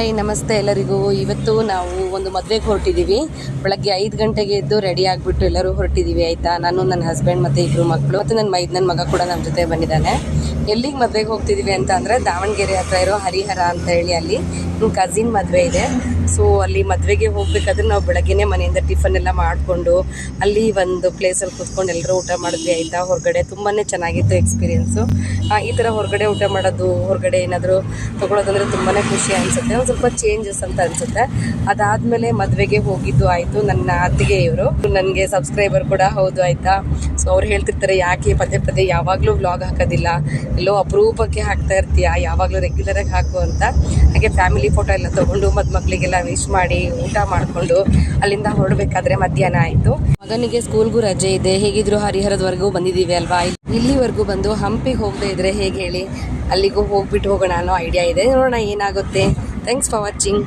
Hi ನಮಸ್ತೆ ಎಲ್ಲರಿಗೂ. ಇವತ್ತು ನಾವು ಒಂದು ಮದುವೆಗೆ ಹೊರಟಿದ್ದೀವಿ. ಬೆಳಗ್ಗೆ 5 ಗಂಟೆಗೆ ಎದ್ದು ರೆಡಿ ಆಗಿಬಿಟ್ಟು ಎಲ್ಲರೂ ಹೊರಟಿದ್ದೀವಿ ಆಯಿತಾ. ನಾನು, ನನ್ನ ಹಸ್ಬೆಂಡ್ ಮತ್ತು 2 ಮಕ್ಕಳು ಮತ್ತು ನನ್ನ ಮಗ ಕೂಡ ನಮ್ಮ ಜೊತೆ ಬಂದಿದ್ದಾನೆ. ಎಲ್ಲಿಗೆ ಮದುವೆಗೆ ಹೋಗ್ತಿದ್ದೀವಿ ಅಂತ ಅಂದರೆ ದಾವಣಗೆರೆ ಹತ್ರ ಇರೋ ಹರಿಹರ ಅಂತ ಹೇಳಿ ಅಲ್ಲಿ ನನ್ನ ಕಸಿನ್ ಮದುವೆ ಇದೆ. ಸೊ ಅಲ್ಲಿ ಮದುವೆಗೆ ಹೋಗ್ಬೇಕಾದ್ರೆ ನಾವು ಬೆಳಗ್ಗೆನೇ ಮನೆಯಿಂದ ಟಿಫನ್ ಎಲ್ಲ ಮಾಡಿಕೊಂಡು ಅಲ್ಲಿ ಒಂದು ಪ್ಲೇಸಲ್ಲಿ ಕೂತ್ಕೊಂಡು ಎಲ್ಲರೂ ಊಟ ಮಾಡಿದ್ವಿ ಆಯಿತಾ. ಹೊರಗಡೆ ತುಂಬಾ ಚೆನ್ನಾಗಿತ್ತು ಎಕ್ಸ್ಪೀರಿಯೆನ್ಸು. ಈ ಥರ ಹೊರಗಡೆ ಊಟ ಮಾಡೋದು, ಹೊರಗಡೆ ಏನಾದರೂ ತೊಗೊಳೋದಂದರೆ ತುಂಬಾ ಖುಷಿ ಅನಿಸುತ್ತೆ, ಒಂದು ಸ್ವಲ್ಪ ಚೇಂಜಸ್ ಅಂತ ಅನಿಸುತ್ತೆ. ಅದಾದಮೇಲೆ ಮದುವೆಗೆ ಹೋಗಿದ್ದು ಆಯಿತು. ನನ್ನ ಅತ್ತಿಗೆ ಇವರು ನನಗೆ ಸಬ್ಸ್ಕ್ರೈಬರ್ ಕೂಡ ಹೌದು ಆಯಿತಾ. ಸೊ ಅವ್ರು ಹೇಳ್ತಿರ್ತಾರೆ, ಯಾಕೆ ಪದೇ ಪದೇ ಯಾವಾಗಲೂ ವ್ಲಾಗ್ ಹಾಕೋದಿಲ್ಲ, ಎಲ್ಲೋ ಅಪರೂಪಕ್ಕೆ ಹಾಕ್ತಾ ಇರ್ತೀಯ, ಯಾವಾಗಲೂ ರೆಗ್ಯುಲರಾಗಿ ಹಾಕು ಅಂತ. ಹಾಗೆ ಫ್ಯಾಮಿಲಿ ಫೋಟೋ ಎಲ್ಲ ತೊಗೊಂಡು ಮಕ್ಕಳಿಗೆಲ್ಲ ವಿಶ್ ಮಾಡಿ ಊಟ ಮಾಡಿಕೊಂಡು ಅಲ್ಲಿಂದ ಹೊರಡಬೇಕಾದ್ರೆ ಮಧ್ಯಾಹ್ನ ಆಯಿತು. ಮಗನಿಗೆ ಸ್ಕೂಲ್ಗೂ ರಜೆ ಇದೆ. ಹೇಗಿದ್ರು ಹರಿಹರದವರೆಗೂ ಬಂದಿದ್ದೀವಿ ಅಲ್ವಾ, ಇಲ್ಲಿವರೆಗೂ ಬಂದು ಹಂಪಿಗೆ ಹೋಗದೆ ಇದ್ರೆ ಹೇಗೆ ಹೇಳಿ, ಅಲ್ಲಿಗೂ ಹೋಗ್ಬಿಟ್ಟು ಹೋಗೋಣ ಅನ್ನೋ ಐಡಿಯಾ ಇದೆ. ನೋಡೋಣ ಏನಾಗುತ್ತೆ. Thanks for watching.